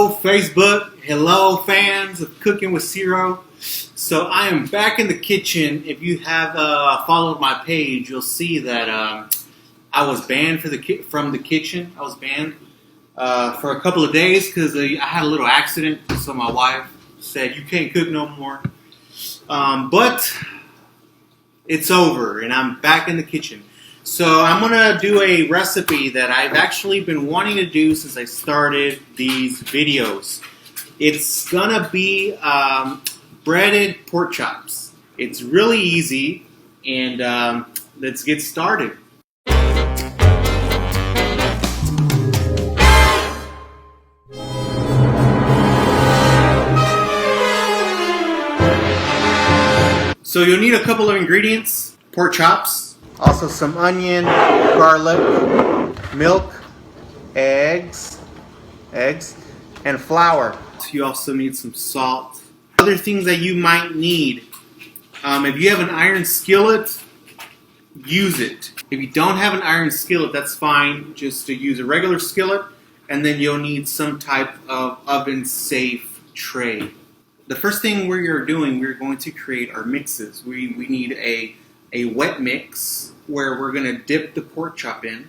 Hello Facebook, hello fans of Cooking with Ciro. So I am back in the kitchen. If you have followed my page, you'll see that I was banned from the kitchen. I was banned for a couple of days because I had a little accident. So my wife said, you can't cook no more. But it's over and I'm back in the kitchen. So I'm going to do a recipe that I've actually been wanting to do since I started these videos. It's going to be breaded pork chops. It's really easy, and let's get started. So you'll need a couple of ingredients: pork chops. Also some onion, garlic, milk, eggs, and flour. You also need some salt. Other things that you might need. If you have an iron skillet, use it. If you don't have an iron skillet, that's fine. Just to use a regular skillet, and then you'll need some type of oven-safe tray. The first thing we're going to create our mixes. We need a wet mix where we're going to dip the pork chop in,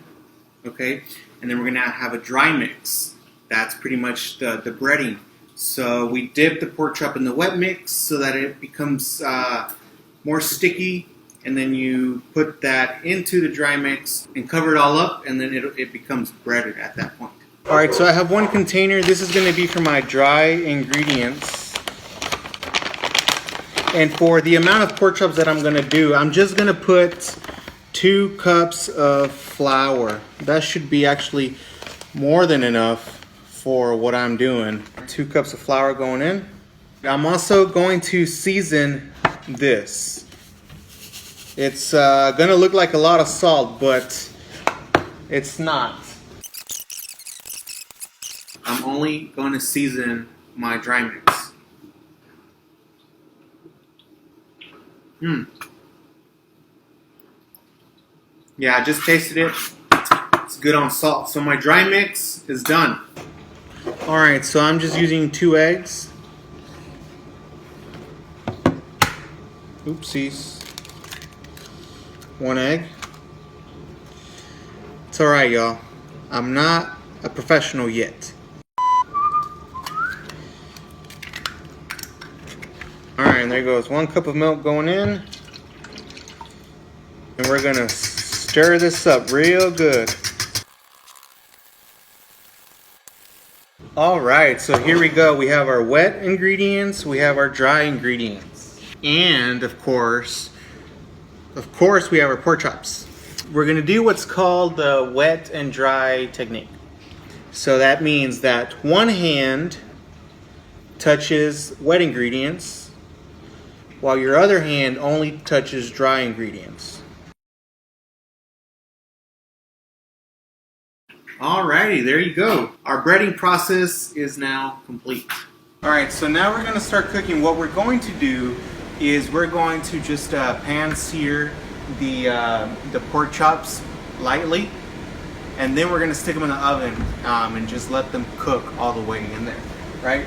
okay? And then we're going to have a dry mix. That's pretty much the breading. So we dip the pork chop in the wet mix so that it becomes more sticky, and then you put that into the dry mix and cover it all up, and then it becomes breaded at that point. Alright, so I have one container. This is going to be for my dry ingredients. And for the amount of pork chops that I'm going to do, I'm just going to put 2 cups of flour. That should be actually more than enough for what I'm doing. 2 cups of flour going in. I'm also going to season this. It's going to look like a lot of salt, but it's not. I'm only going to season my dry mix. Yeah, I just tasted it. It's good on salt. So my dry mix is done. Alright, so I'm just using 2 eggs. Oopsies. 1 egg. It's alright, y'all. I'm not a professional yet. Alright, and there goes 1 cup of milk going in. And we're going to stir this up real good. Alright, so here we go. We have our wet ingredients, we have our dry ingredients. And of course we have our pork chops. We're going to do what's called the wet and dry technique. So that means that one hand touches wet ingredients, while your other hand only touches dry ingredients. Alrighty, there you go. Our breading process is now complete. Alright, so now we're going to start cooking. What we're going to do is we're going to just pan sear the pork chops lightly, and then we're going to stick them in the oven and just let them cook all the way in there, right?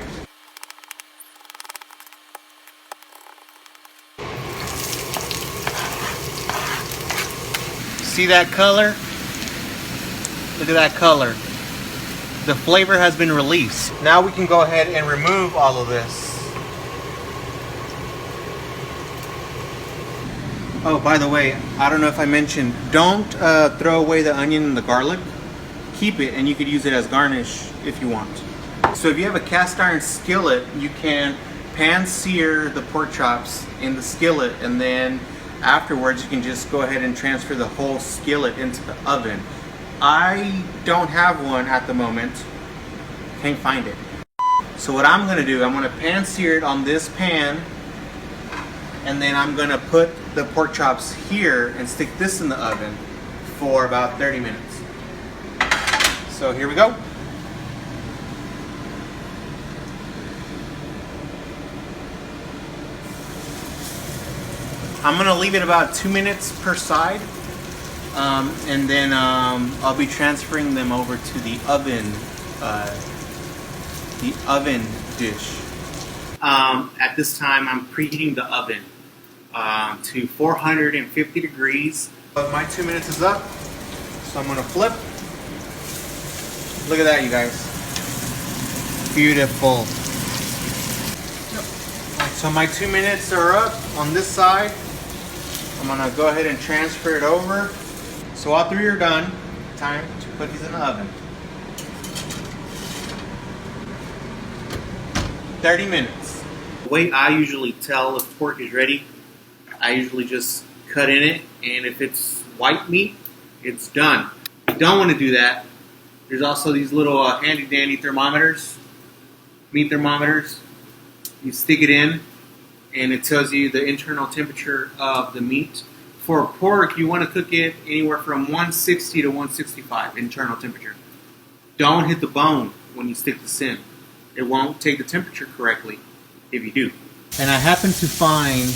See that color? Look at that color. The flavor has been released. Now we can go ahead and remove all of this. Oh, by the way, I don't know if I mentioned, don't throw away the onion and the garlic. Keep it, and you could use it as garnish if you want. So if you have a cast iron skillet, you can pan sear the pork chops in the skillet, and then afterwards you can just go ahead and transfer the whole skillet into the oven. I don't have one at the moment. Can't find it. So what I'm going to do, I'm going to pan sear it on this pan, and then I'm going to put the pork chops here and stick this in the oven for about 30 minutes. So here we go. I'm going to leave it about 2 minutes per side. And then I'll be transferring them over to the oven the oven dish. At this time, I'm preheating the oven to 450 degrees. But my 2 minutes is up, so I'm gonna flip. Look at that, you guys. Beautiful. So my 2 minutes are up on this side. I'm gonna go ahead and transfer it over. So all three are done. Time to put these in the oven. 30 minutes. The way I usually tell if pork is ready, I usually just cut in it, and if it's white meat, it's done. If you don't want to do that, there's also these little handy dandy thermometers, meat thermometers. You stick it in, and it tells you the internal temperature of the meat. For pork, you want to cook it anywhere from 160 to 165 internal temperature. Don't hit the bone when you stick this in. It won't take the temperature correctly if you do. And I happen to find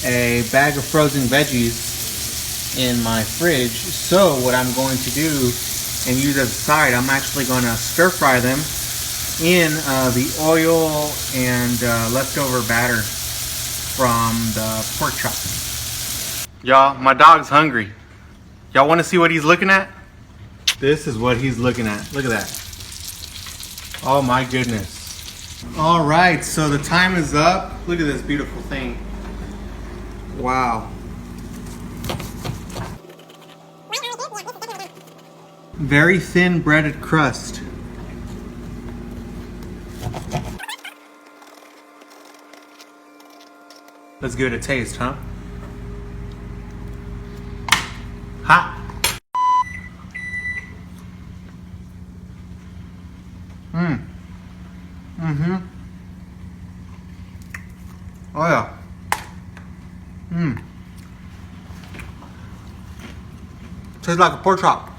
a bag of frozen veggies in my fridge. So what I'm going to do and use as a side, I'm actually going to stir fry them in the oil and leftover batter from the pork chop. Y'all, my dog's hungry. Y'all want to see what he's looking at? This is what he's looking at. Look at that. Oh my goodness. All right, so the time is up. Look at this beautiful thing. Wow. Very thin breaded crust. Let's give it a taste, huh? Hot. Oh yeah. Tastes like a pork chop.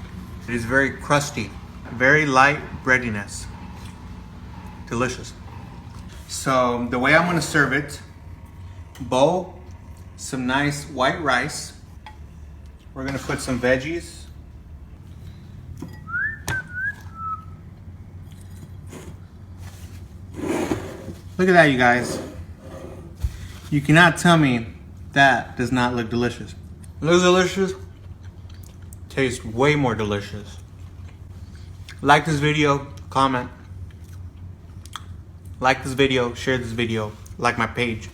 It is very crusty, very light breadiness. Delicious. So the way I'm gonna serve it, bowl, some nice white rice. We're gonna put some veggies. Look at that, you guys. You cannot tell me that does not look delicious. It looks delicious. Tastes way more delicious. Like this video, comment. Like this video, share this video, like my page.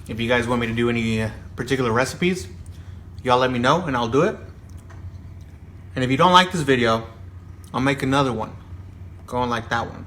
If you guys want me to do any particular recipes, y'all let me know and I'll do it. And if you don't like this video, I'll make another one going like that one.